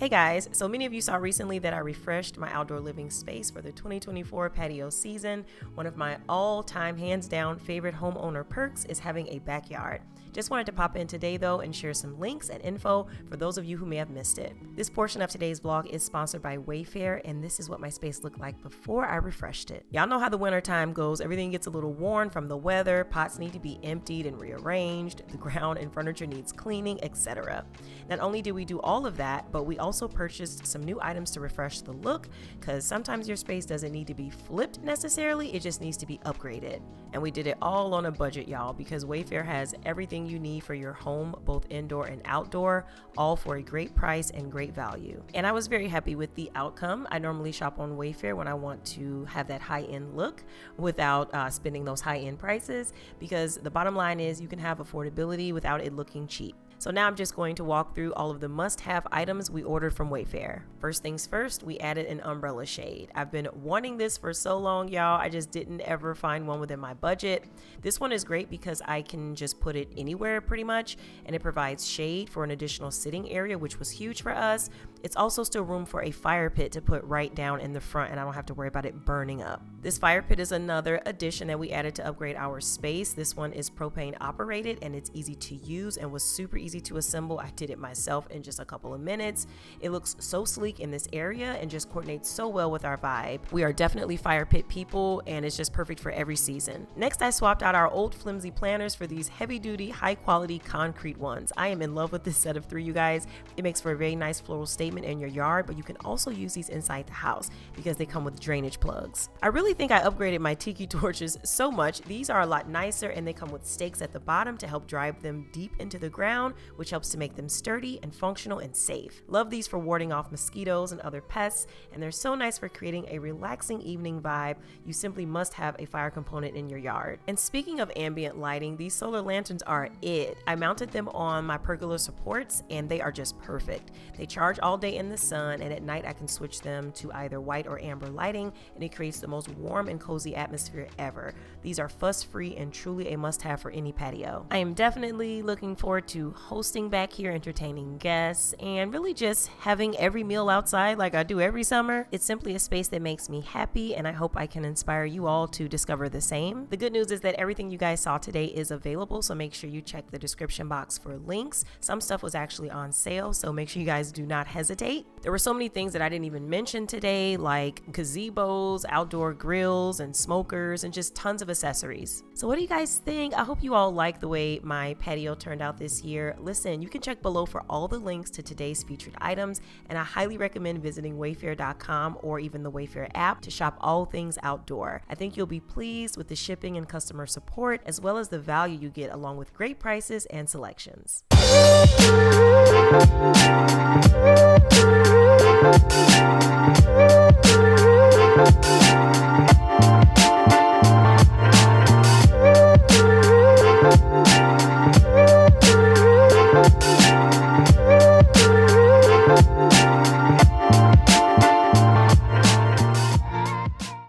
Hey guys, so many of you saw recently that I refreshed my outdoor living space for the 2024 patio season. One of my all-time hands down favorite homeowner perks is having a backyard. Just wanted to pop in today though and share some links and info for those of you who may have missed it. This portion of today's vlog is sponsored by Wayfair, and this is what my space looked like before I refreshed it. Y'all know how the winter time goes. Everything gets a little worn from the weather, pots need to be emptied and rearranged, the ground and furniture needs cleaning, etc. Not only did we do all of that, but we also purchased some new items to refresh the look, because sometimes your space doesn't need to be flipped necessarily, it just needs to be upgraded. And we did it all on a budget, y'all, because Wayfair has everything you need for your home, both indoor and outdoor, all for a great price and great value. And I was very happy with the outcome. I normally shop on Wayfair when I want to have that high-end look without spending those high-end prices, because the bottom line is you can have affordability without it looking cheap. So now I'm just going to walk through all of the must-have items we ordered from Wayfair. First things first, we added an umbrella shade. I've been wanting this for so long, y'all. I just didn't ever find one within my budget. This one is great because I can just put it anywhere pretty much, and it provides shade for an additional sitting area, which was huge for us. It's also still room for a fire pit to put right down in the front, and I don't have to worry about it burning up. This fire pit is another addition that we added to upgrade our space. This one is propane operated, and it's easy to use and was super easy to assemble. I did it myself in just a couple of minutes. It looks so sleek in this area and just coordinates so well with our vibe. We are definitely fire pit people, and it's just perfect for every season. Next, I swapped out our old flimsy planters for these heavy duty, high quality concrete ones. I am in love with this set of 3, you guys. It makes for a very nice floral statement in your yard, but you can also use these inside the house because they come with drainage plugs. I really think I upgraded my tiki torches so much. These are a lot nicer, and they come with stakes at the bottom to help drive them deep into the ground, which helps to make them sturdy and functional and safe. Love these for warding off mosquitoes and other pests, and they're so nice for creating a relaxing evening vibe. You simply must have a fire component in your yard. And speaking of ambient lighting, these solar lanterns are it. I mounted them on my pergola supports, and they are just perfect. They charge all day in the sun, and at night I can switch them to either white or amber lighting, and it creates the most warm and cozy atmosphere ever. These are fuss-free and truly a must-have for any patio. I am definitely looking forward to hosting back here, entertaining guests, and really just having every meal outside like I do every summer. It's simply a space that makes me happy, and I hope I can inspire you all to discover the same. The good news is that everything you guys saw today is available, so make sure you check the description box for links. Some stuff was actually on sale, so make sure you guys do not hesitate. There were so many things that I didn't even mention today, like gazebos, outdoor grills, and smokers, and just tons of accessories. So what do you guys think? I hope you all like the way my patio turned out this year. Listen, you can check below for all the links to today's featured items, and I highly recommend visiting wayfair.com or even the Wayfair app to shop all things outdoor. I think you'll be pleased with the shipping and customer support, as well as the value you get, along with great prices and selections.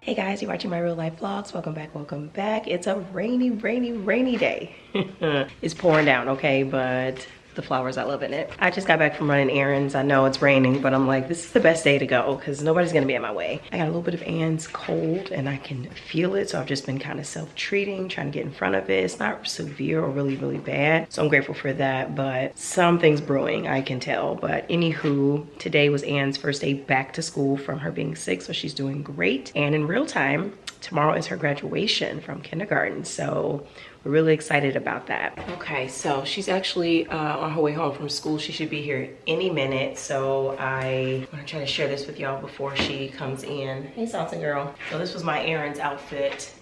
Hey guys, you're watching my real life vlogs. Welcome back. It's a rainy day. It's pouring down, okay, but the flowers are loving it. I just got back from running errands. I know it's raining, but I'm like, this is the best day to go because nobody's gonna be in my way. I got a little bit of Anne's cold and I can feel it, so I've just been kind of self-treating, trying to get in front of it. It's not severe or really bad, so I'm grateful for that, but something's brewing, I can tell. But anywho, today was Anne's first day back to school from her being sick, so she's doing great. And in real time, tomorrow is her graduation from kindergarten, so we're really excited about that. Okay, so she's actually on her way home from school. She should be here any minute, so I want to try to share this with y'all before she comes in. Hey, Salsa girl. So this was my Errands outfit.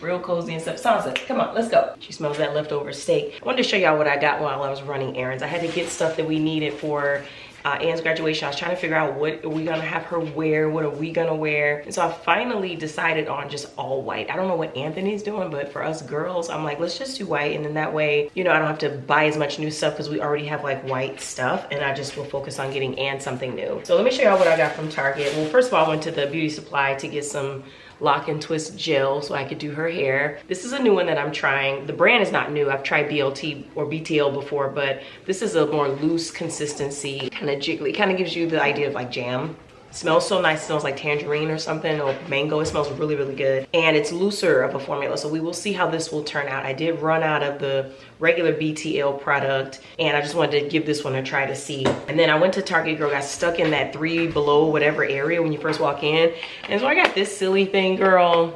Real cozy and stuff. Sansa, come on, let's go. She smells that leftover steak. I wanted to show y'all what I got while I was running errands. I had to get stuff that we needed for Anne's graduation. I was trying to figure out what are we gonna have her wear, what are we gonna wear, and so I finally decided on just all white. I don't know what Anthony's doing, but for us girls, I'm like, let's just do white, and then that way, you know, I don't have to buy as much new stuff because we already have like white stuff, and I just will focus on getting Anne something new. So let me show y'all what I got from Target. Well, first of all, I went to the beauty supply to get some lock and twist gel so I could do her hair. This is a new one that I'm trying. The brand is not new. I've tried BLT or BTL before, but this is a more loose consistency, kind of jiggly. Kind of gives you the idea of like jam. Smells so nice. It smells like tangerine or something, or mango. It smells really, really good. And it's looser of a formula, so we will see how this will turn out. I did run out of the regular BTL product, and I just wanted to give this one a try to see. And then I went to Target, girl, got stuck in that 3 below whatever area when you first walk in. And so I got this silly thing, girl.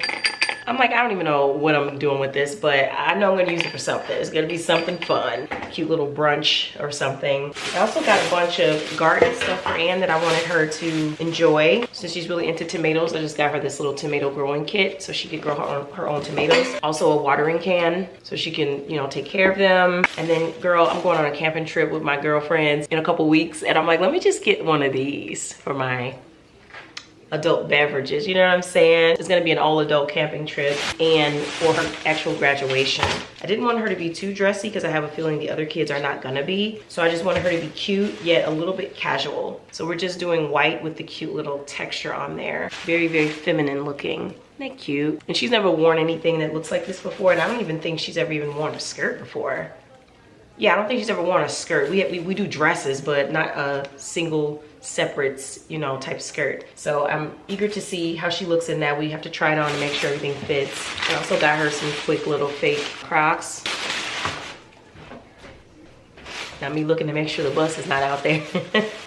I'm like, I don't even know what I'm doing with this, but I know I'm gonna use it for something. It's gonna be something fun. Cute little brunch or something. I also got a bunch of garden stuff for Anne that I wanted her to enjoy. Since she's really into tomatoes, I just got her this little tomato growing kit so she could grow her own tomatoes. Also a watering can so she can, you know, take care of them. And then, girl, I'm going on a camping trip with my girlfriends in a couple weeks, and I'm like, let me just get one of these for my adult beverages, you know what I'm saying? It's gonna be an all-adult camping trip, and for her actual graduation. I didn't want her to be too dressy because I have a feeling the other kids are not gonna be. So I just wanted her to be cute, yet a little bit casual. So we're just doing white with the cute little texture on there. Very, very feminine looking. Isn't that cute? And she's never worn anything that looks like this before, and I don't even think she's ever even worn a skirt before. Yeah, I don't think she's ever worn a skirt. We do dresses, but not a single separate, you know, type skirt. So I'm eager to see how she looks in that. We have to try it on to make sure everything fits. I also got her some quick little fake Crocs. Now me looking to make sure the bus is not out there.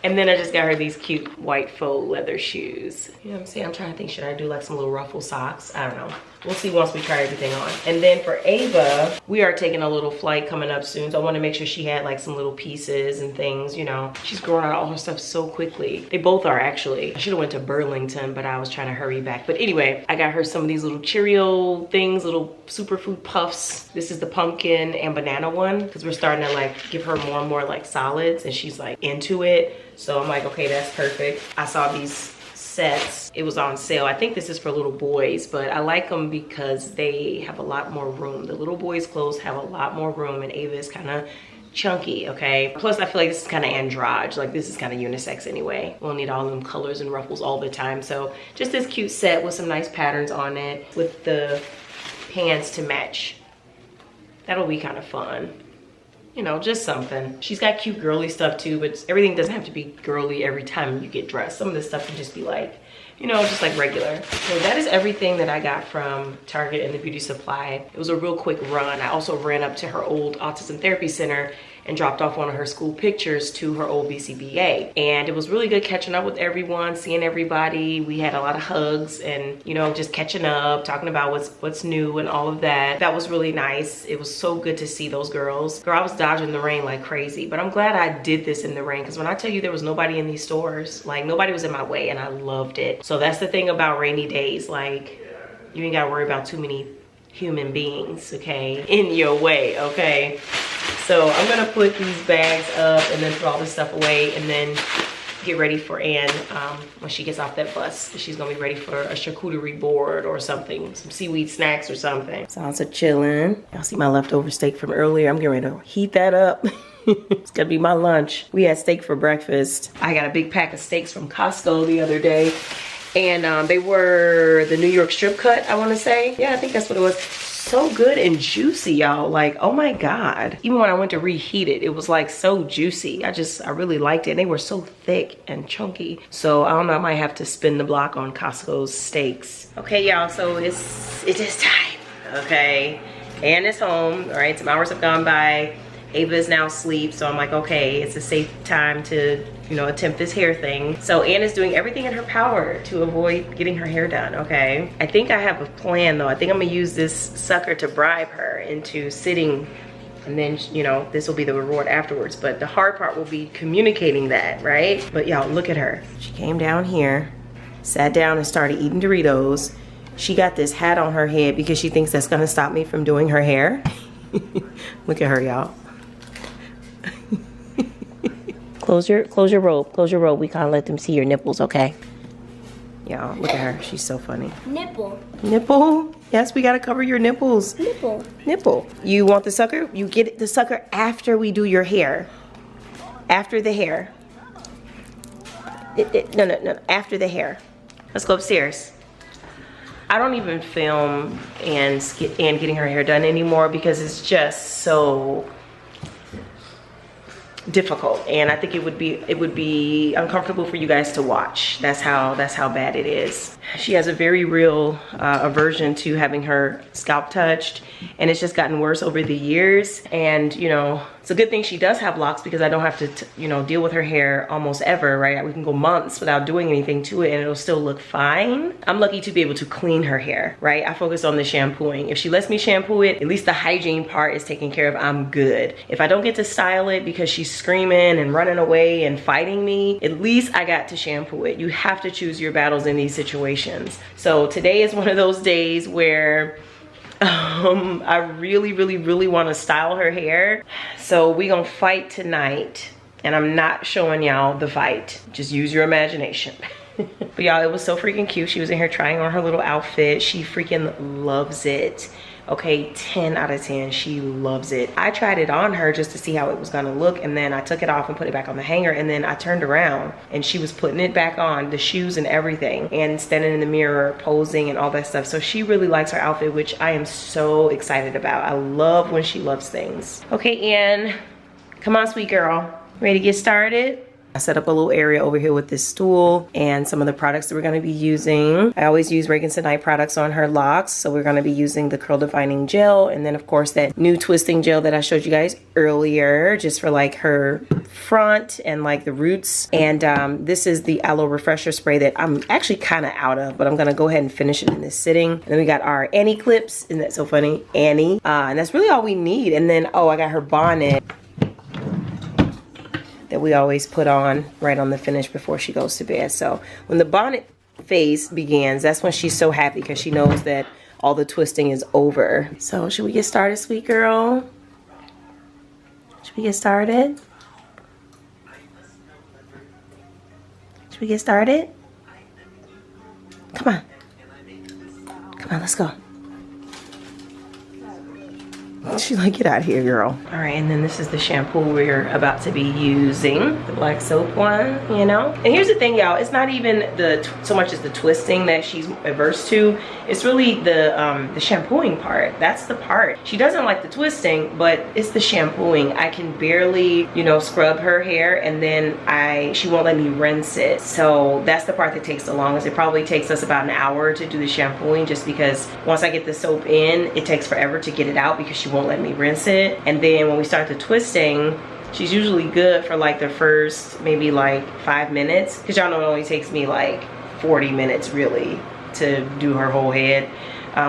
And then I just got her these cute white faux leather shoes. You know what I'm saying? I'm trying to think, should I do like some little ruffle socks? I don't know. We'll see once we try everything on. And then for Ava, we are taking a little flight coming up soon. So I want to make sure she had like some little pieces and things, you know. She's growing out all her stuff so quickly. They both are actually. I should have went to Burlington, but I was trying to hurry back. But anyway, I got her some of these little Cheerio things, little superfood puffs. This is the pumpkin and banana one because we're starting to like give her more and more like solids, and she's like into it. So I'm like, okay, that's perfect. I saw these sets. It was on sale. I think this is for little boys, but I like them because they have a lot more room. The little boys' clothes have a lot more room, and Ava is kind of chunky, okay? Plus, I feel like this is kind of androgyny. Like, this is kind of unisex anyway. We'll need all them colors and ruffles all the time. So just this cute set with some nice patterns on it with the pants to match. That'll be kind of fun. You know, just something. She's got cute girly stuff too, but everything doesn't have to be girly every time you get dressed. Some of this stuff can just be like, you know, just like regular. So that is everything that I got from Target and the beauty supply. It was a real quick run. I also ran up to her old autism therapy center and dropped off one of her school pictures to her old BCBA. And it was really good catching up with everyone, seeing everybody. We had a lot of hugs and, you know, just catching up, talking about what's new and all of that. That was really nice. It was so good to see those girls. Girl, I was dodging the rain like crazy, but I'm glad I did this in the rain, because when I tell you there was nobody in these stores, like nobody was in my way, and I loved it. So that's the thing about rainy days. Like, you ain't gotta worry about too many human beings, okay, in your way, okay? So I'm gonna put these bags up and then throw all this stuff away, and then get ready for Anne when she gets off that bus. She's gonna be ready for a charcuterie board or something, some seaweed snacks or something. So I'm chilling. Y'all see my leftover steak from earlier. I'm getting ready to heat that up. It's gonna be my lunch. We had steak for breakfast. I got a big pack of steaks from Costco the other day. And they were the New York strip cut, I wanna say. Yeah, I think that's what it was. So good and juicy, y'all. Like, oh my God. Even when I went to reheat it, it was like so juicy. I really liked it. And they were so thick and chunky. So I don't know, I might have to spin the block on Costco's steaks. Okay, y'all, so it is time, okay? Anne is home, all right? Some hours have gone by. Ava is now asleep, so I'm like, okay, it's a safe time to, you know, attempt this hair thing. So Anne is doing everything in her power to avoid getting her hair done, okay? I think I have a plan though. I think I'm gonna use this sucker to bribe her into sitting, and then, you know, this will be the reward afterwards. But the hard part will be communicating that, right? But y'all, look at her. She came down here, sat down and started eating Doritos. She got this hat on her head because she thinks that's gonna stop me from doing her hair. Look at her, y'all. Close your robe. We can't let them see your nipples, okay? Y'all, look at her. She's so funny. Nipple. Nipple? Yes, we gotta cover your nipples. Nipple. Nipple. You want the sucker? You get the sucker after we do your hair. After the hair. No. After the hair. Let's go upstairs. I don't even film and getting her hair done anymore because it's just so difficult, and I think it would be uncomfortable for you guys to watch. That's how bad it is. She has a very real aversion to having her scalp touched, and it's just gotten worse over the years. And you know, it's a good thing she does have locks because I don't have to you know, deal with her hair almost ever, right? We can go months without doing anything to it and it'll still look fine. I'm lucky to be able to clean her hair, right? I focus on the shampooing. If she lets me shampoo it, at least the hygiene part is taken care of. I'm good. If I don't get to style it because she's screaming and running away and fighting me, at least I got to shampoo it. You have to choose your battles in these situations. So today is one of those days where I really want to style her hair. So we gonna fight tonight, and I'm not showing y'all the fight. Just use your imagination. But y'all, it was so freaking cute. She was in here trying on her little outfit. She freaking loves it. Okay, 10 out of 10, she loves it. I tried it on her just to see how it was gonna look, and then I took it off and put it back on the hanger, and then I turned around and she was putting it back on, the shoes and everything, and standing in the mirror, posing and all that stuff. So she really likes her outfit, which I am so excited about. I love when she loves things. Okay, Ann, come on, sweet girl. Ready to get started? I set up a little area over here with this stool and some of the products that we're going to be using. I always use Reagan's Tonight products on her locks, so we're going to be using the curl defining gel, and then of course that new twisting gel that I showed you guys earlier, just for like her front and like the roots. And this is the aloe refresher spray that I'm actually kind of out of, but I'm going to go ahead and finish it in this sitting. And then we got our Annie clips. Isn't that so funny? Annie. And that's really all we need. And then, oh, I got her bonnet that we always put on right on the finish before she goes to bed. So when the bonnet phase begins, that's when she's so happy because she knows that all the twisting is over. So should we get started, sweet girl? Should we get started? Should we get started? Come on. Come on, let's go. She's like, get out of here, girl. All right, and then this is the shampoo we're about to be using, the black soap one, you know? And here's the thing, y'all, it's not even so much as the twisting that she's averse to. It's really the shampooing part. That's the part. She doesn't like the twisting, but it's the shampooing. I can barely, you know, scrub her hair, and then she won't let me rinse it. So that's the part that takes the longest. It probably takes us about an hour to do the shampooing, just because once I get the soap in, it takes forever to get it out because she won't let me rinse it. And then when we start the twisting, she's usually good for like the first maybe like 5 minutes, because y'all know it only takes me like 40 minutes really to do her whole head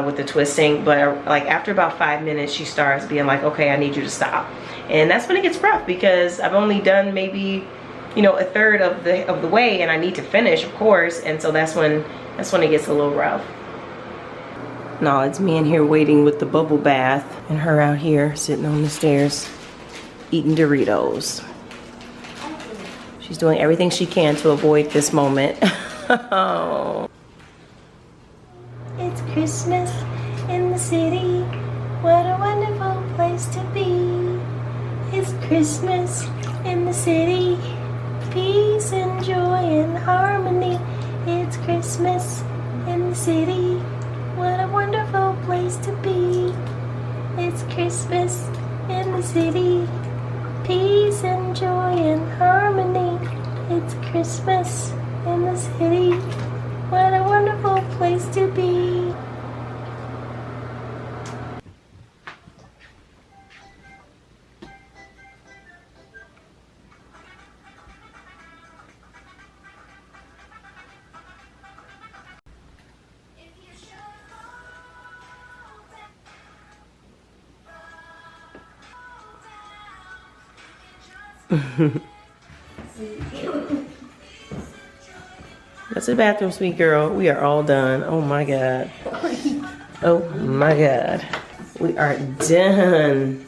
with the twisting. But like after about 5 minutes, she starts being like, okay, I need you to stop. And that's when it gets rough, because I've only done maybe, you know, a third of the way, and I need to finish, of course. And so that's when it gets a little rough. No, it's me in here waiting with the bubble bath, and her out here sitting on the stairs eating Doritos. She's doing everything she can to avoid this moment. Oh. It's Christmas in the city. What a wonderful place to be. It's Christmas in the city. Peace and joy and harmony. It's Christmas in the city. What a wonderful place to be. It's Christmas in the city. Peace and joy and harmony. It's Christmas in the city. What a wonderful place to be. That's the bathroom, sweet girl. We are all done. Oh my God. Oh my God. We are done.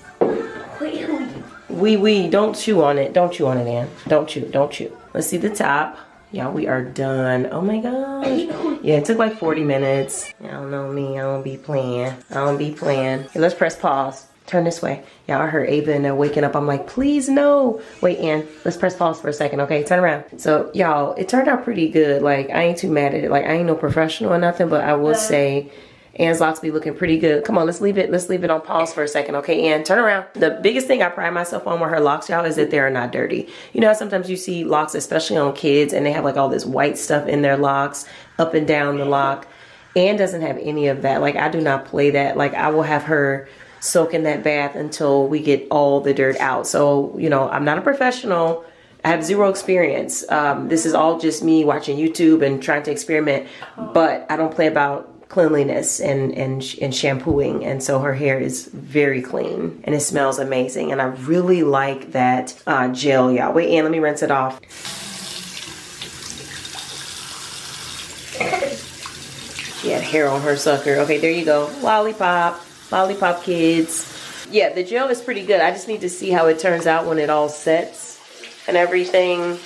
Don't chew on it. Don't chew on it, Ann. Don't chew. Let's see the top. Y'all, we are done. Oh my gosh. Yeah, it took like 40 minutes. Y'all know me. I don't be playing. Hey, let's press pause. Turn this way. Y'all, I heard Ava and they're waking up. I'm like, please no. Wait, Ann, let's press pause for a second, okay? Turn around. So, y'all, it turned out pretty good. Like, I ain't too mad at it. Like, I ain't no professional or nothing, but I will say Ann's locks be looking pretty good. Come on, let's leave it on pause for a second, okay? Ann, turn around. The biggest thing I pride myself on with her locks, y'all, is that they are not dirty. You know how sometimes you see locks, especially on kids, and they have like all this white stuff in their locks, up and down the lock. Ann doesn't have any of that. Like, I do not play that. Like, I will have her soak in that bath until we get all the dirt out. So, you know, I'm not a professional. I have zero experience. This is all just me watching YouTube and trying to experiment, but I don't play about cleanliness and shampooing. And so her hair is very clean and it smells amazing. And I really like that gel, y'all. Wait, Ann, let me rinse it off. She had hair on her sucker. Okay, there you go. Lollipop. Lollipop kids. Yeah, the gel is pretty good. I just need to see how it turns out when it all sets and everything.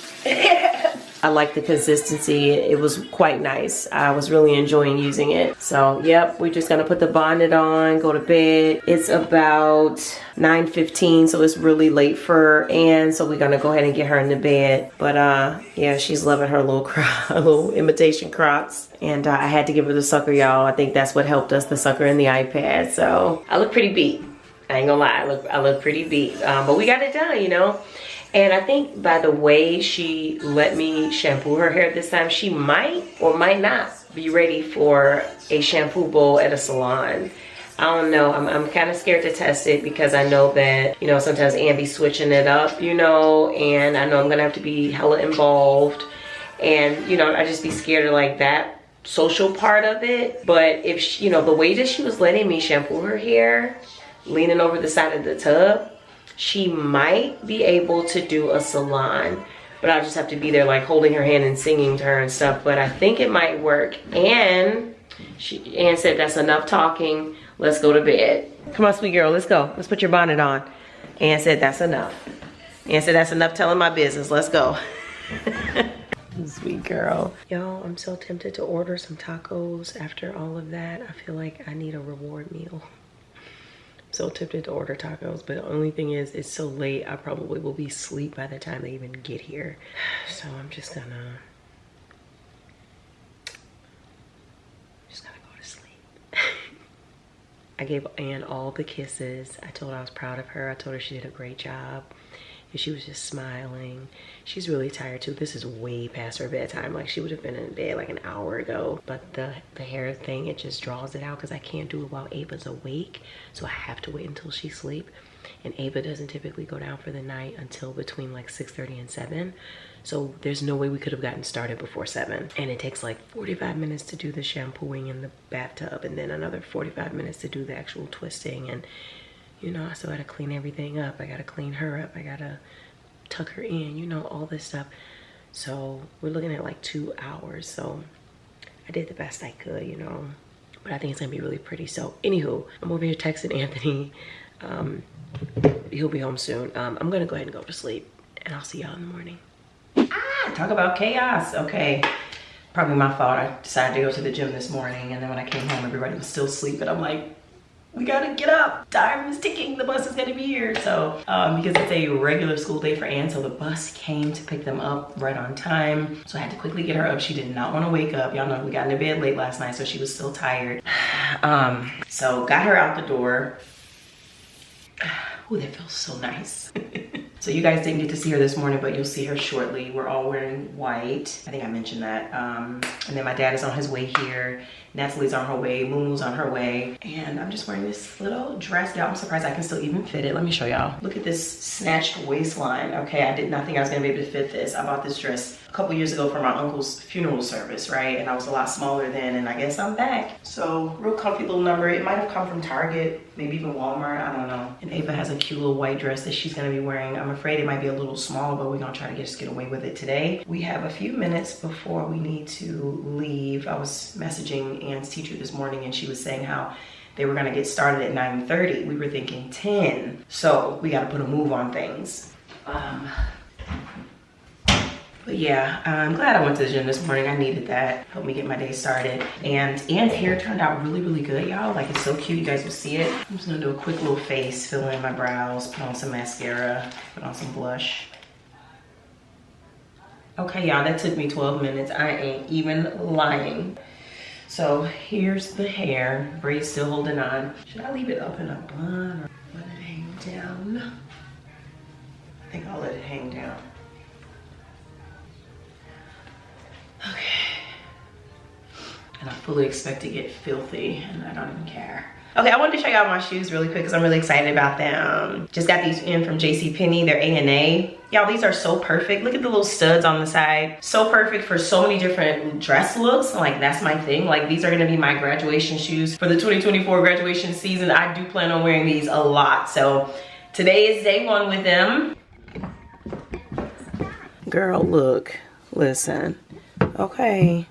I like the consistency. It was quite nice. I was really enjoying using it. So, yep, we're just gonna put the bonnet on, go to bed. It's about 9:15, so it's really late for Ann. So we're gonna go ahead and get her into bed. But yeah, she's loving her little imitation Crocs. And I had to give her the sucker, y'all. I think that's what helped us, the sucker and the iPad. So I look pretty beat. I ain't gonna lie, I look pretty beat. But we got it done, you know. And I think by the way she let me shampoo her hair this time, she might or might not be ready for a shampoo bowl at a salon. I don't know. I'm kind of scared to test it because I know that, you know, sometimes Ann be switching it up, you know, and I know I'm going to have to be hella involved. And, you know, I just be scared of like that social part of it. But if, she, you know, the way that she was letting me shampoo her hair, leaning over the side of the tub, she might be able to do a salon, but I'll just have to be there like holding her hand and singing to her and stuff. But I think it might work. And Ann said that's enough talking. Let's go to bed. Come on, sweet girl, let's go. Let's put your bonnet on. Ann said that's enough. Ann said that's enough telling my business. Let's go. Sweet girl. Y'all, I'm so tempted to order some tacos after all of that. I feel like I need a reward meal. So tempted to order tacos, but the only thing is it's so late I probably will be asleep by the time they even get here. So I'm just gonna go to sleep. I gave Ann all the kisses. I told her I was proud of her. I told her she did a great job. And she was just smiling. She's really tired too. This is way past her bedtime. Like she would have been in bed like an hour ago. But the hair thing, it just draws it out because I can't do it while Ava's awake. So I have to wait until she's asleep. And Ava doesn't typically go down for the night until between like 6:30 and 7. So there's no way we could have gotten started before 7. And it takes like 45 minutes to do the shampooing in the bathtub. And then another 45 minutes to do the actual twisting. And you know, I still gotta clean everything up. I gotta clean her up. I gotta tuck her in, you know, all this stuff. So we're looking at like 2 hours. So I did the best I could, you know, but I think it's gonna be really pretty. So anywho, I'm over here texting Anthony. He'll be home soon. I'm gonna go ahead and go to sleep and I'll see y'all in the morning. Talk about chaos. Okay, probably my fault. I decided to go to the gym this morning and then when I came home, everybody was still asleep. I'm like, we gotta get up. Time is ticking. The bus is gonna be here. So, because it's a regular school day for Ann, so the bus came to pick them up right on time. So I had to quickly get her up. She did not want to wake up. Y'all know we got into bed late last night, so she was still tired. So got her out the door. Oh, that feels so nice. So you guys didn't get to see her this morning, but you'll see her shortly. We're all wearing white. I think I mentioned that. And then my dad is on his way here. Natalie's on her way. Mumu's on her way. And I'm just wearing this little dress. Y'all, I'm surprised I can still even fit it. Let me show y'all. Look at this snatched waistline. Okay, I did not think I was gonna be able to fit this. I bought this dress a couple years ago for my uncle's funeral service, right? And I was a lot smaller then, and I guess I'm back. So real comfy little number. It might have come from Target, maybe even Walmart, I don't know. And Ava has a cute little white dress that she's gonna be wearing. I'm afraid it might be a little small, but we're gonna try to just get away with it today. We have a few minutes before we need to leave. I was messaging Ann's teacher this morning and she was saying how they were gonna get started at 9:30. We were thinking 10. So we gotta put a move on things. But But yeah, I'm glad I went to the gym this morning. I needed that. Helped me get my day started. And Anne's hair turned out really, really good, y'all. Like, it's so cute. You guys will see it. I'm just gonna do a quick little face, fill in my brows, put on some mascara, put on some blush. Okay, y'all, that took me 12 minutes. I ain't even lying. So here's the hair. Braid's still holding on. Should I leave it up in a bun or let it hang down? I think I'll let it hang down. Okay. And I fully expect to get filthy and I don't even care. Okay, I wanted to show y'all my shoes really quick because I'm really excited about them. Just got these in from JCPenney. They're A&A. Y'all, these are so perfect. Look at the little studs on the side. So perfect for so many different dress looks. Like, that's my thing. Like, these are gonna be my graduation shoes for the 2024 graduation season. I do plan on wearing these a lot. So today is day one with them. Girl, look, listen, okay.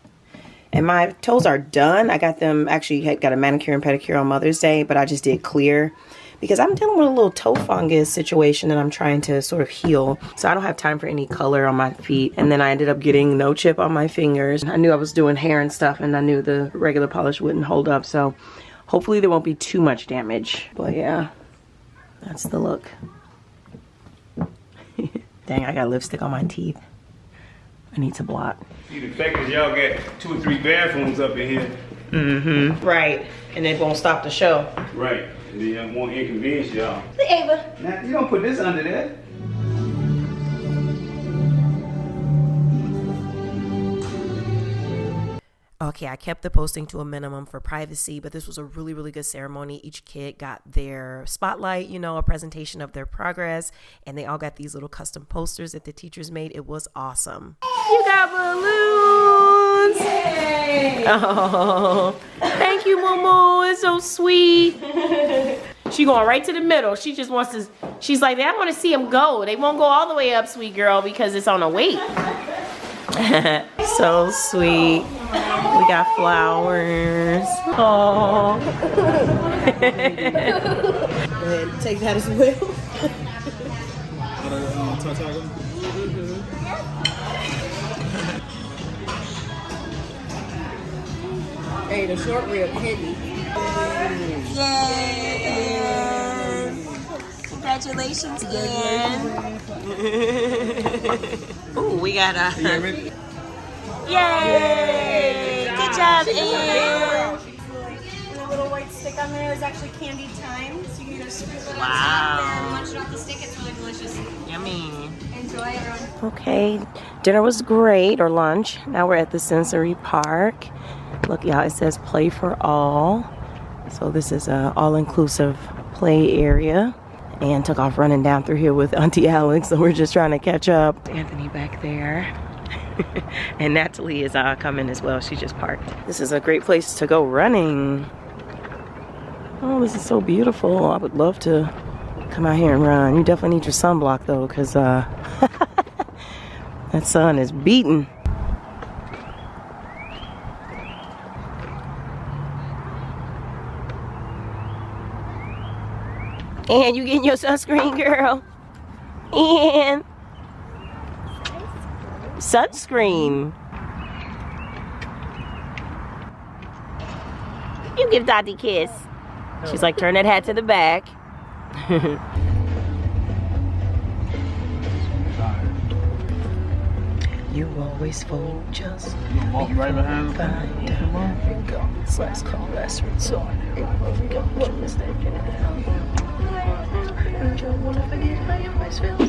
And my toes are done. I got them, actually got a manicure and pedicure on Mother's Day, but I just did clear because I'm dealing with a little toe fungus situation that I'm trying to sort of heal. So I don't have time for any color on my feet. And then I ended up getting no chip on my fingers. I knew I was doing hair and stuff and I knew the regular polish wouldn't hold up. So hopefully there won't be too much damage. But yeah, that's the look. Dang, I got lipstick on my teeth. I need to blot. See, the fact that y'all got 2 or 3 bathrooms up in here. Mm-hmm. Right. And it won't stop the show. Right. And then I won't inconvenience y'all. Hey, Ava. Now, you don't put this under there. Okay, I kept the posting to a minimum for privacy, but this was a really, really good ceremony. Each kid got their spotlight, you know, a presentation of their progress, and they all got these little custom posters that the teachers made. It was awesome. You got balloons! Yay! Oh, thank you, Momo. It's so sweet. She going right to the middle. She just wants to, she's like, I want to see them go. They won't go all the way up, sweet girl, because it's on a weight. So sweet. We got flowers. Oh. Go ahead, take that as well. Hey, the short rib hidden. Yay! Congratulations, Ian. Ooh, we got a. Yay! Good job, Ian. The little white stick on there is actually candied thyme, so you can either sprinkle it on Wow. top and munch it off the stick. It's really delicious. Yummy. Enjoy, everyone. Okay, dinner was great, or lunch. Now we're at the sensory park. Look, y'all, it says play for all. So this is a all-inclusive play area. And took off running down through here with Auntie Alex, so we're just trying to catch up. Anthony back there. And Natalie is coming as well. She just parked. This is a great place to go running. Oh, this is so beautiful. I would love to come out here and run. You definitely need your sunblock though, because that sun is beating. And you getting your sunscreen, girl? And sunscreen. You give Dottie a kiss. She's like, turn that hat to the back. You always fold just Walk right behind find out. Last call, last resort.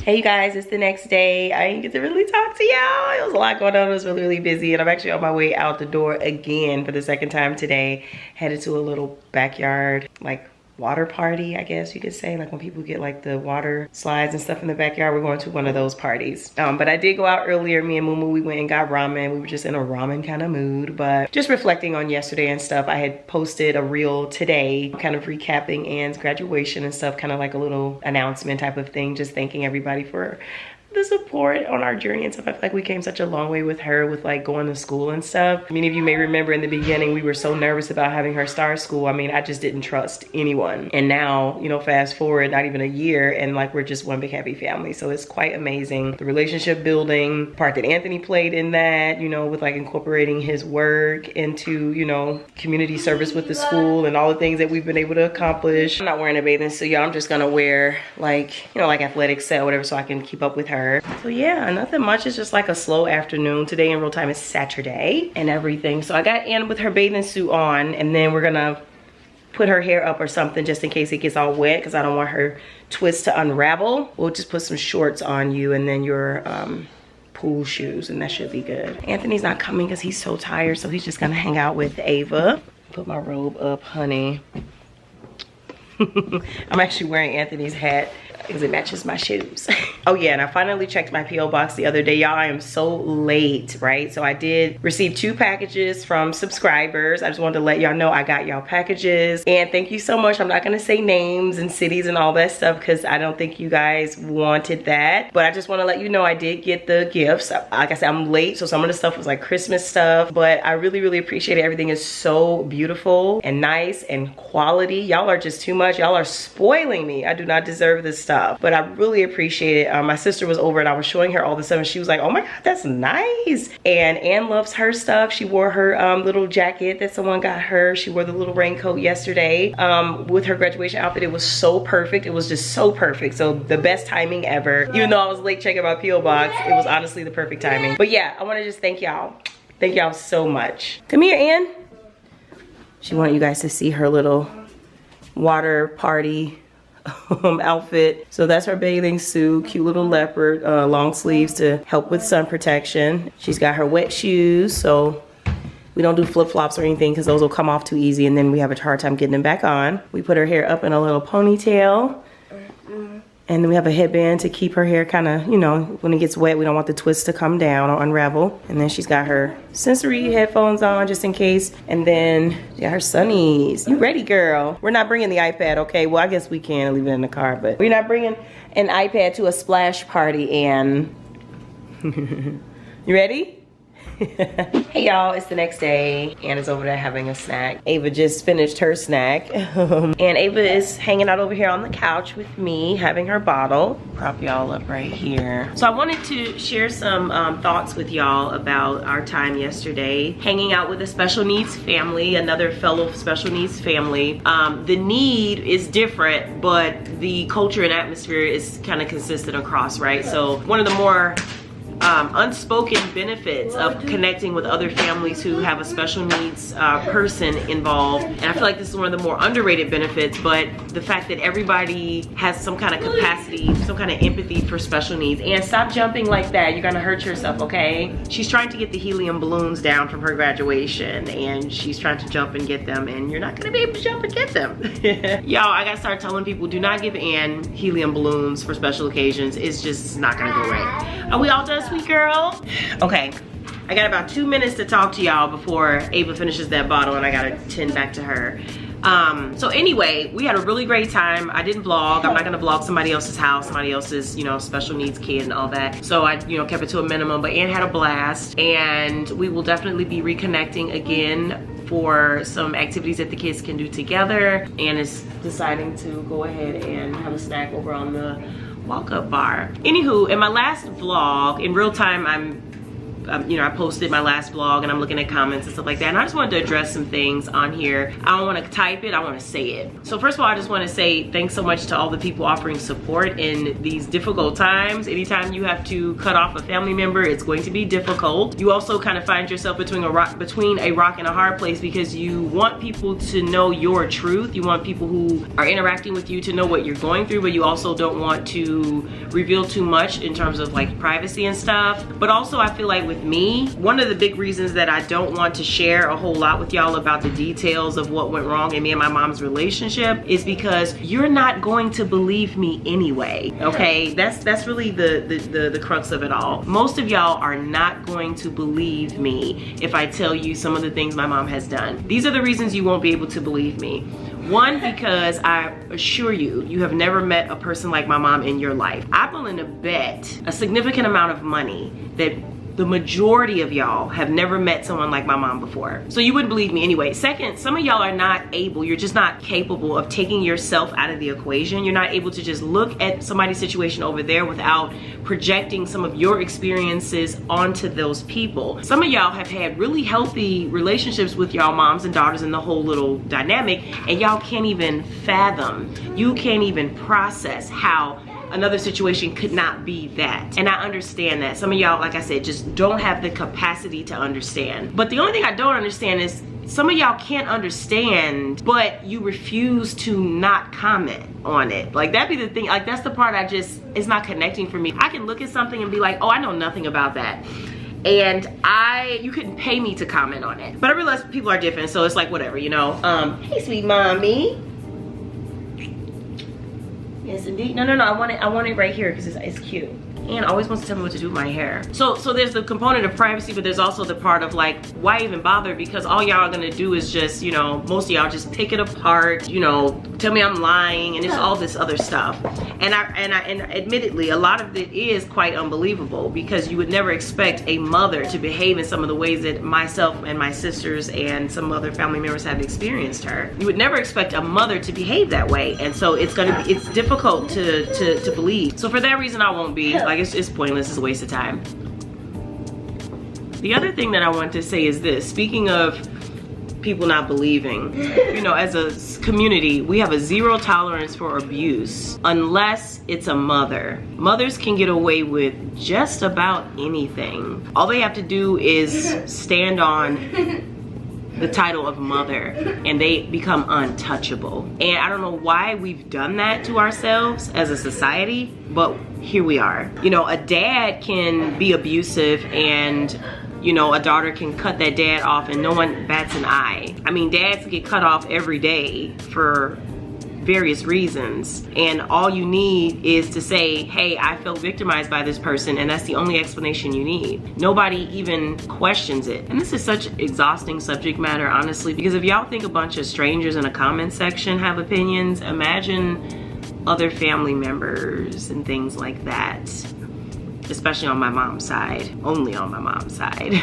Hey you guys, it's the next day. I didn't get to really talk to y'all. It was a lot going on. It was really, really busy, and I'm actually on my way out the door again for the second time today. Headed to a little backyard, like water party, I guess you could say, like when people get like the water slides and stuff in the backyard. We're going to one of those parties. But I did go out earlier. Me and Mumu, we went and got ramen. We were just in a ramen kind of mood, but just reflecting on yesterday and stuff. I had posted a reel today kind of recapping Anne's graduation and stuff, kind of like a little announcement type of thing, just thanking everybody for the support on our journey and stuff. I feel like we came such a long way with her, with like going to school and stuff. Many of you may remember in the beginning, we were so nervous about having her start school. I mean, I just didn't trust anyone. And now, you know, fast forward, not even a year, and like we're just one big happy family. So it's quite amazing. The relationship building part that Anthony played in that, you know, with like incorporating his work into, you know, community service with the school and all the things that we've been able to accomplish. I'm not wearing a bathing suit, y'all. I'm just gonna wear like, you know, like athletic set or whatever so I can keep up with her. So yeah, nothing much. It's just like a slow afternoon. Today in real time is Saturday and everything. So I got Anna with her bathing suit on, and then we're gonna put her hair up or something just in case it gets all wet, because I don't want her twist to unravel. We'll just put some shorts on you and then your pool shoes, and that should be good. Anthony's not coming because he's so tired, so he's just gonna hang out with Ava. Put my robe up, honey. I'm actually wearing Anthony's hat because it matches my shoes. Oh yeah, and I finally checked my P.O. box the other day. Y'all, I am so late, right? So I did receive 2 packages from subscribers. I just wanted to let y'all know I got y'all packages. And thank you so much. I'm not gonna say names and cities and all that stuff because I don't think you guys wanted that. But I just wanna let you know I did get the gifts. Like I said, I'm late, so some of the stuff was like Christmas stuff. But I really, really appreciate it. Everything is so beautiful and nice and quality. Y'all are just too much. Y'all are spoiling me. I do not deserve this stuff. But I really appreciate it. My sister was over and I was showing her all the stuff and she was like, oh my God, that's nice. And Ann loves her stuff. She wore her little jacket that someone got her. She wore the little raincoat yesterday with her graduation outfit. It was so perfect. It was just so perfect. So the best timing ever. Even though I was late checking my P.O. box, it was honestly the perfect timing. But yeah, I want to just thank y'all. Thank y'all so much. Come here, Ann. She wanted you guys to see her little water party outfit. So that's her bathing suit, cute little leopard, long sleeves to help with sun protection. She's got her wet shoes, so we don't do flip-flops or anything because those will come off too easy and then we have a hard time getting them back on. We put her hair up in a little ponytail. And then we have a headband to keep her hair kind of, you know, when it gets wet, we don't want the twist to come down or unravel. And then she's got her sensory headphones on just in case. And then, yeah, her sunnies. You ready, girl? We're not bringing the iPad, okay? Well, I guess we can leave it in the car, but we're not bringing an iPad to a splash party, Ann. You ready? Hey y'all, it's the next day. Anna's over there having a snack. Ava just finished her snack. And Ava is hanging out over here on the couch with me, having her bottle. Prop y'all up right here. So I wanted to share some thoughts with y'all about our time yesterday, hanging out with a special needs family, another fellow special needs family. The need is different, but the culture and atmosphere is kind of consistent across, right? So one of the more unspoken benefits of connecting with other families who have a special needs person involved, and I feel like this is one of the more underrated benefits, but the fact that everybody has some kind of capacity, some kind of empathy for special needs. And stop jumping like that, you're gonna hurt yourself, okay? She's trying to get the helium balloons down from her graduation, and she's trying to jump and get them, and you're not gonna be able to jump and get them. Y'all, I gotta start telling people, do not give Ann helium balloons for special occasions. It's just not gonna go right. Are we all done, sweet girl? Okay, I got about 2 minutes to talk to y'all before Ava finishes that bottle and I gotta tend back to her. So anyway, we had a really great time. I didn't vlog. I'm not gonna vlog somebody else's house, somebody else's, you know, special needs kid and all that. So I, you know, kept it to a minimum, but Ann had a blast, and we will definitely be reconnecting again for some activities that the kids can do together. Ann is deciding to go ahead and have a snack over on the walk-up bar. Anywho, in my last vlog, in real time, you know, I posted my last vlog and I'm looking at comments and stuff like that, and I just wanted to address some things on here. I don't want to type it, I want to say it. So first of all, I just want to say thanks so much to all the people offering support in these difficult times. Anytime you have to cut off a family member, it's going to be difficult. You also kind of find yourself between a rock and a hard place, because you want people to know your truth. You want people who are interacting with you to know what you're going through, but you also don't want to reveal too much in terms of like privacy and stuff. But also I feel like with me. One of the big reasons that I don't want to share a whole lot with y'all about the details of what went wrong in me and my mom's relationship is because you're not going to believe me anyway, okay? That's really the crux of it all. Most of y'all are not going to believe me if I tell you some of the things my mom has done. These are the reasons you won't be able to believe me. One, because I assure you, you have never met a person like my mom in your life. I'm willing to bet a significant amount of money that the majority of y'all have never met someone like my mom before. So you wouldn't believe me anyway. Second, some of y'all are not able, you're just not capable of taking yourself out of the equation. You're not able to just look at somebody's situation over there without projecting some of your experiences onto those people. Some of y'all have had really healthy relationships with y'all moms and daughters and the whole little dynamic, and y'all can't even fathom, you can't even process how another situation could not be that. And I understand that. Some of y'all, like I said, just don't have the capacity to understand. But the only thing I don't understand is some of y'all can't understand, but you refuse to not comment on it. Like, that'd be the thing. Like, that's the part it's not connecting for me. I can look at something and be like, oh, I know nothing about that. And you couldn't pay me to comment on it. But I realize people are different, so it's like, whatever, you know. Hey, sweet mommy. Yes, indeed. No, I want it right here because it's cute. And always wants to tell me what to do with my hair. So there's the component of privacy, but there's also the part of like, why even bother? Because all y'all are gonna do is just, you know, most of y'all just pick it apart, you know, tell me I'm lying, and it's all this other stuff. And admittedly, a lot of it is quite unbelievable because you would never expect a mother to behave in some of the ways that myself and my sisters and some other family members have experienced her. You would never expect a mother to behave that way, and so it's difficult to believe. So for that reason, I won't be. Like, it's pointless, it's a waste of time. The other thing that I want to say is this, speaking of people not believing, you know, as a community, we have a zero tolerance for abuse unless it's a mother. Mothers can get away with just about anything. All they have to do is stand on the title of mother and they become untouchable. And I don't know why we've done that to ourselves as a society, but here we are. You know, a dad can be abusive and, you know, a daughter can cut that dad off and no one bats an eye. I mean, dads get cut off every day for various reasons, and all you need is to say, hey, I felt victimized by this person, and that's the only explanation you need. Nobody even questions it. And this is such exhausting subject matter, honestly, because if y'all think a bunch of strangers in a comment section have opinions, imagine other family members and things like that, especially on my mom's side, only on my mom's side.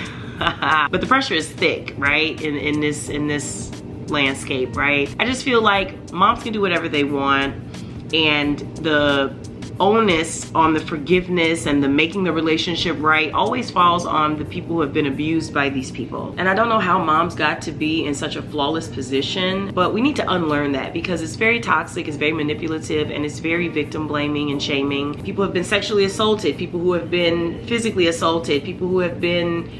But the pressure is thick, right, in this landscape, right? I just feel like moms can do whatever they want, and the onus on the forgiveness and the making the relationship right always falls on the people who have been abused by these people. And I don't know how moms got to be in such a flawless position, but we need to unlearn that because it's very toxic, it's very manipulative, and it's very victim blaming and shaming. People have been sexually assaulted, people who have been physically assaulted, people who have been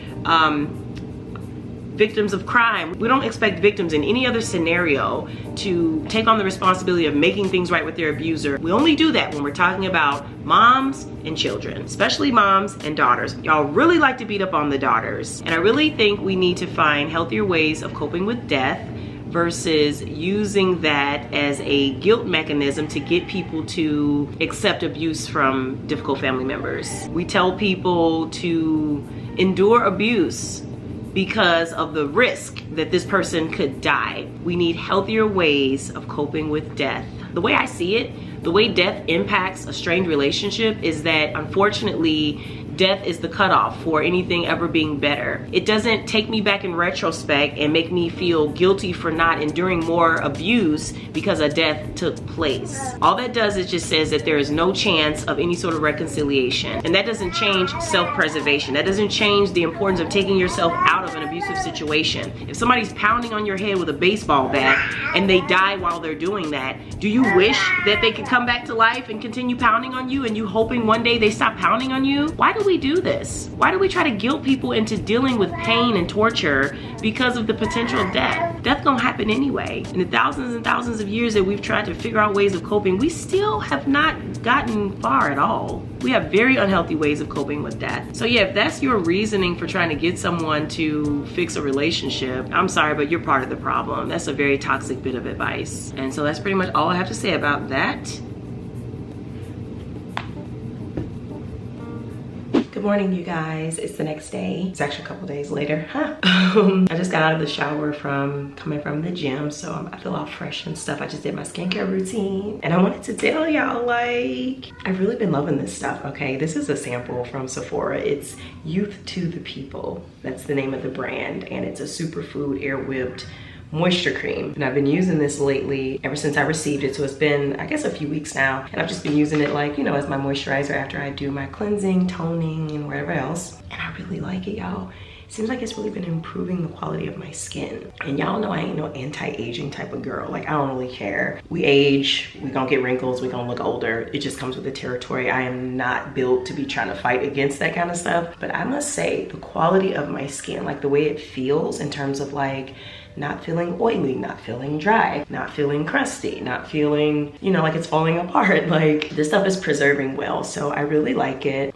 victims of crime. We don't expect victims in any other scenario to take on the responsibility of making things right with their abuser. We only do that when we're talking about moms and children, especially moms and daughters. Y'all really like to beat up on the daughters. And I really think we need to find healthier ways of coping with death versus using that as a guilt mechanism to get people to accept abuse from difficult family members. We tell people to endure abuse because of the risk that this person could die. We need healthier ways of coping with death. The way I see it, the way death impacts a strained relationship is that, unfortunately, death is the cutoff for anything ever being better. It doesn't take me back in retrospect and make me feel guilty for not enduring more abuse because a death took place. All that does is just says that there is no chance of any sort of reconciliation. And that doesn't change self-preservation. That doesn't change the importance of taking yourself out of an abusive situation. If somebody's pounding on your head with a baseball bat and they die while they're doing that, do you wish that they could come back to life and continue pounding on you and you hoping one day they stop pounding on you? Why do we do this? Why do we try to guilt people into dealing with pain and torture because of the potential of death? Death gonna happen anyway. In the thousands and thousands of years that we've tried to figure out ways of coping, we still have not gotten far at all. We have very unhealthy ways of coping with death. So yeah, if that's your reasoning for trying to get someone to fix a relationship, I'm sorry, but you're part of the problem. That's a very toxic bit of advice. And so that's pretty much all I have to say about that. Good morning, you guys. It's the next day. It's actually a couple days later. I just got out of the shower from coming from the gym, so I feel all fresh and stuff. I just did my skincare routine, and I wanted to tell y'all, like, I've really been loving this stuff, okay? This is a sample from Sephora. It's Youth to the People. That's the name of the brand, and it's a superfood air whipped moisture cream, and I've been using this lately ever since I received it. So it's been, I guess, a few weeks now, and I've just been using it, like, you know, as my moisturizer after I do my cleansing, toning, and whatever else. And I really like it, y'all. It seems like it's really been improving the quality of my skin. And y'all know I ain't no anti-aging type of girl. Like, I don't really care. We age, we gonna get wrinkles, we gonna look older. It just comes with the territory. I am not built to be trying to fight against that kind of stuff. But I must say, the quality of my skin, like the way it feels in terms of like not feeling oily, not feeling dry, not feeling crusty, not feeling, you know, like it's falling apart. Like, this stuff is preserving well, so I really like it.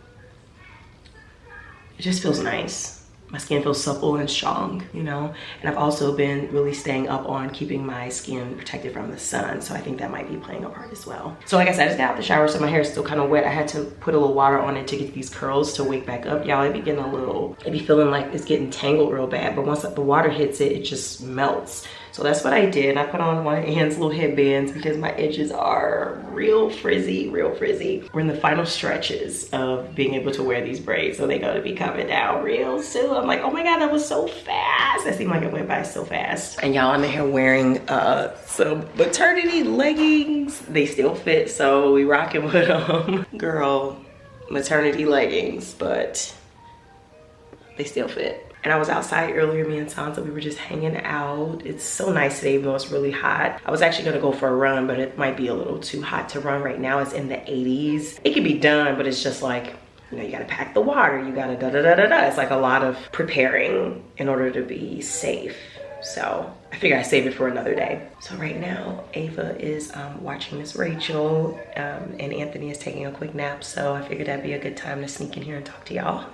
It just feels nice. My skin feels supple and strong, you know? And I've also been really staying up on keeping my skin protected from the sun, so I think that might be playing a part as well. So like I said, I just got out the shower, so my hair is still kind of wet. I had to put a little water on it to get these curls to wake back up. Y'all, it be getting it be feeling like it's getting tangled real bad, but once the water hits it, it just melts. So that's what I did. I put on one of Anne's little headbands because my edges are real frizzy, real frizzy. We're in the final stretches of being able to wear these braids, so they're gonna be coming down real soon. I'm like, oh my God, that was so fast. That seemed like it went by so fast. And y'all, I'm in here wearing some maternity leggings. They still fit, so we rocking with them. Girl, maternity leggings, but they still fit. And I was outside earlier, me and Sansa, we were just hanging out. It's so nice today, even though it's really hot. I was actually gonna go for a run, but it might be a little too hot to run right now. It's in the 80s. It can be done, but it's just like, you know, you gotta pack the water, you gotta da-da-da-da-da. It's like a lot of preparing in order to be safe. So I figure I save it for another day. So right now, Ava is watching Miss Rachel, and Anthony is taking a quick nap. So I figured that'd be a good time to sneak in here and talk to y'all.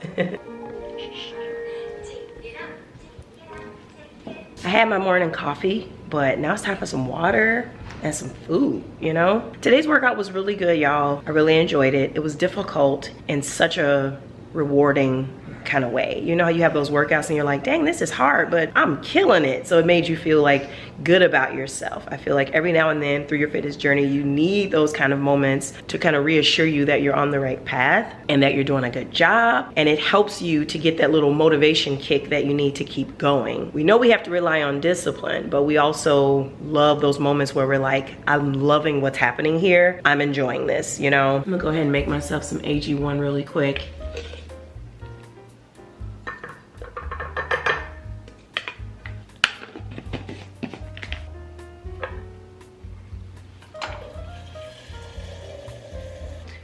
I had my morning coffee, but now it's time for some water and some food, you know? Today's workout was really good, y'all. I really enjoyed it. It was difficult in such a rewarding kind of way. You know how you have those workouts and you're like, dang, this is hard, but I'm killing it. So it made you feel like good about yourself. I feel like every now and then through your fitness journey, you need those kind of moments to kind of reassure you that you're on the right path and that you're doing a good job. And it helps you to get that little motivation kick that you need to keep going. We know we have to rely on discipline, but we also love those moments where we're like, I'm loving what's happening here. I'm enjoying this, you know? I'm gonna go ahead and make myself some AG1 really quick.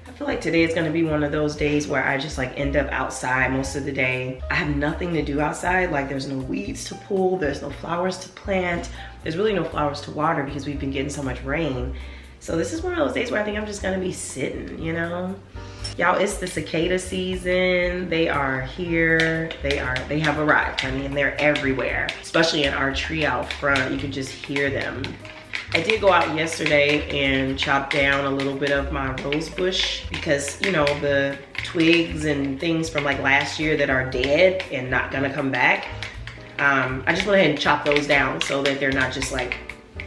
I feel like today is gonna be one of those days where I just like end up outside most of the day. I have nothing to do outside. Like, there's no weeds to pull, there's no flowers to plant, there's really no flowers to water because we've been getting so much rain. So this is one of those days where I think I'm just gonna be sitting, you know? Y'all, it's the cicada season. They are here. They have arrived, honey, and they're everywhere. Especially in our tree out front, you can just hear them. I did go out yesterday and chop down a little bit of my rose bush because, you know, the twigs and things from like last year that are dead and not gonna come back. I just went ahead and chopped those down so that they're not just like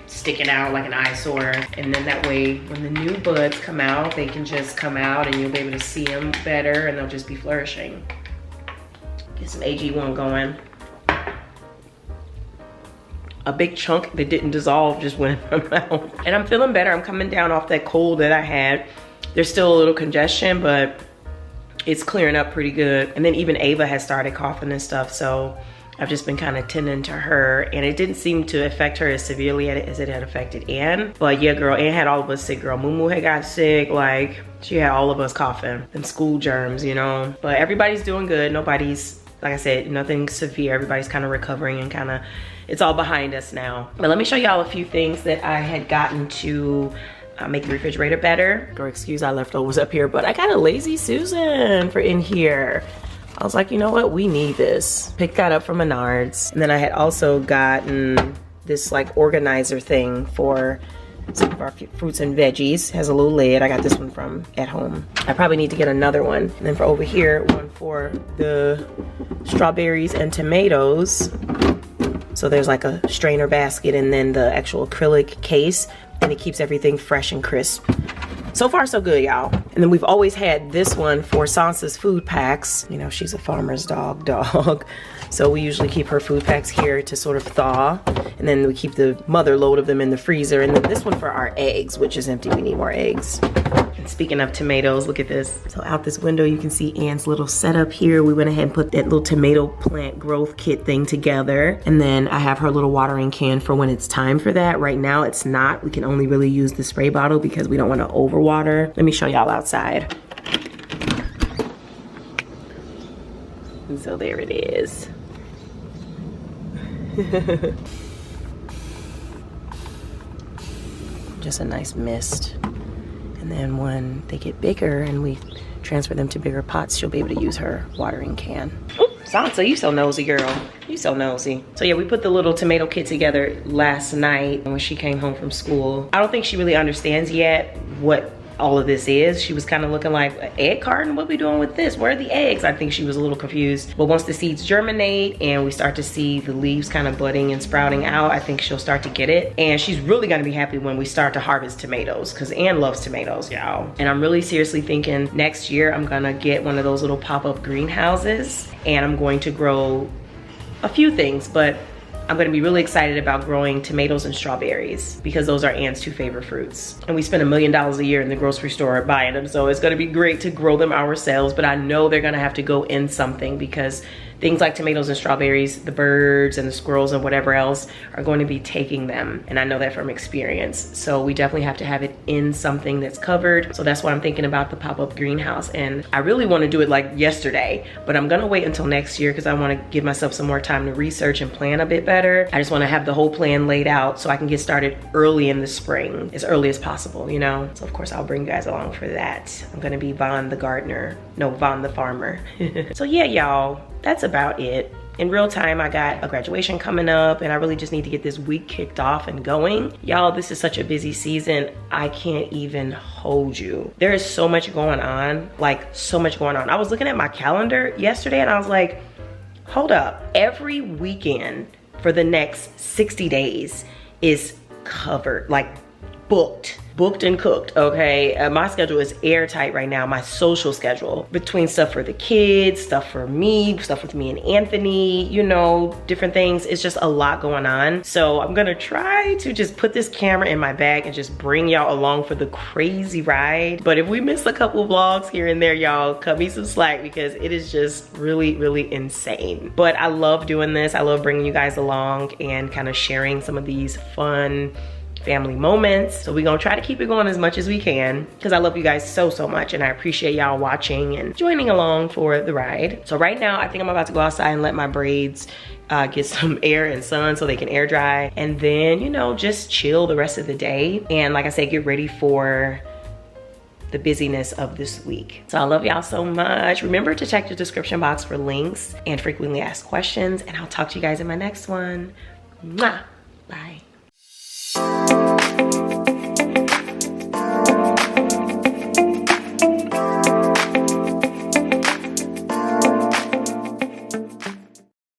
sticking out like an eyesore. And then that way, when the new buds come out, they can just come out and you'll be able to see them better and they'll just be flourishing. Get some AG1 going. A big chunk that didn't dissolve just went in my mouth. And I'm feeling better. I'm coming down off that cold that I had. There's still a little congestion, but it's clearing up pretty good. And then even Ava has started coughing and stuff, so I've just been kind of tending to her, and it didn't seem to affect her as severely as it had affected Ann. But yeah, girl, Ann had all of us sick, girl. Moo had got sick, like she had all of us coughing. Them school germs, you know. But everybody's doing good. Nobody's, like I said, nothing severe. Everybody's kind of recovering and kind of, it's all behind us now. But let me show y'all a few things that I had gotten to make the refrigerator better. Girl, excuse our leftovers up here, but I got a Lazy Susan for in here. I was like, you know what? We need this. Picked that up from Menards. And then I had also gotten this like organizer thing for some of our fruits and veggies. Has a little lid. I got this one from at home. I probably need to get another one. And then for over here, one for the strawberries and tomatoes. So there's like a strainer basket and then the actual acrylic case, and it keeps everything fresh and crisp. So far, so good, y'all. And then we've always had this one for Sansa's food packs. You know, she's a farmer's dog. So we usually keep her food packs here to sort of thaw. And then we keep the mother load of them in the freezer. And then this one for our eggs, which is empty. We need more eggs. And speaking of tomatoes, look at this. So out this window, you can see Ann's little setup here. We went ahead and put that little tomato plant growth kit thing together. And then I have her little watering can for when it's time for that. Right now, it's not. We can only really use the spray bottle because we don't want to overwater. Let me show y'all outside. And so there it is. Just a nice mist. And then when they get bigger and we transfer them to bigger pots, she'll be able to use her watering can. Oop, Sansa, you so nosy, girl. You so nosy. So yeah, we put the little tomato kit together last night when she came home from school. I don't think she really understands yet what all of this is. She was kind of looking like, an egg carton? What are we doing with this? Where are the eggs? I think she was a little confused. But once the seeds germinate and we start to see the leaves kind of budding and sprouting out, I think she'll start to get it. And she's really gonna be happy when we start to harvest tomatoes, because Ann loves tomatoes, y'all. And I'm really seriously thinking next year I'm gonna get one of those little pop-up greenhouses, and I'm going to grow a few things, but I'm gonna be really excited about growing tomatoes and strawberries because those are Ann's two favorite fruits. And we spend $1 million a year in the grocery store buying them, so it's gonna be great to grow them ourselves, but I know they're gonna have to go in something because things like tomatoes and strawberries, the birds and the squirrels and whatever else are going to be taking them. And I know that from experience. So we definitely have to have it in something that's covered. So that's why I'm thinking about the pop-up greenhouse. And I really want to do it like yesterday, but I'm gonna wait until next year because I want to give myself some more time to research and plan a bit better. I just want to have the whole plan laid out so I can get started early in the spring, as early as possible, you know? So of course I'll bring you guys along for that. I'm gonna be Vaughn the gardener. No, Vaughn the farmer. So yeah, y'all, that's about it. In real time, I got a graduation coming up and I really just need to get this week kicked off and going. Y'all, this is such a busy season. I can't even hold you. There is so much going on, like so much going on. I was looking at my calendar yesterday and I was like, hold up. Every weekend for the next 60 days is covered, like booked and cooked, okay? My schedule is airtight right now, my social schedule, between stuff for the kids, stuff for me, stuff with me and Anthony, you know, different things. It's just a lot going on. So I'm gonna try to just put this camera in my bag and just bring y'all along for the crazy ride. But if we miss a couple vlogs here and there, y'all, cut me some slack because it is just really, really insane. But I love doing this. I love bringing you guys along and kind of sharing some of these fun family moments. So we're gonna try to keep it going as much as we can because I love you guys so much and I appreciate y'all watching and joining along for the ride. So right now I think I'm about to go outside and let my braids get some air and sun so they can air dry, and then, you know, just chill the rest of the day and, like I said, get ready for the busyness of this week. So I love y'all so much. Remember to check the description box for links and frequently asked questions, and I'll talk to you guys in my next one. Mwah. Bye.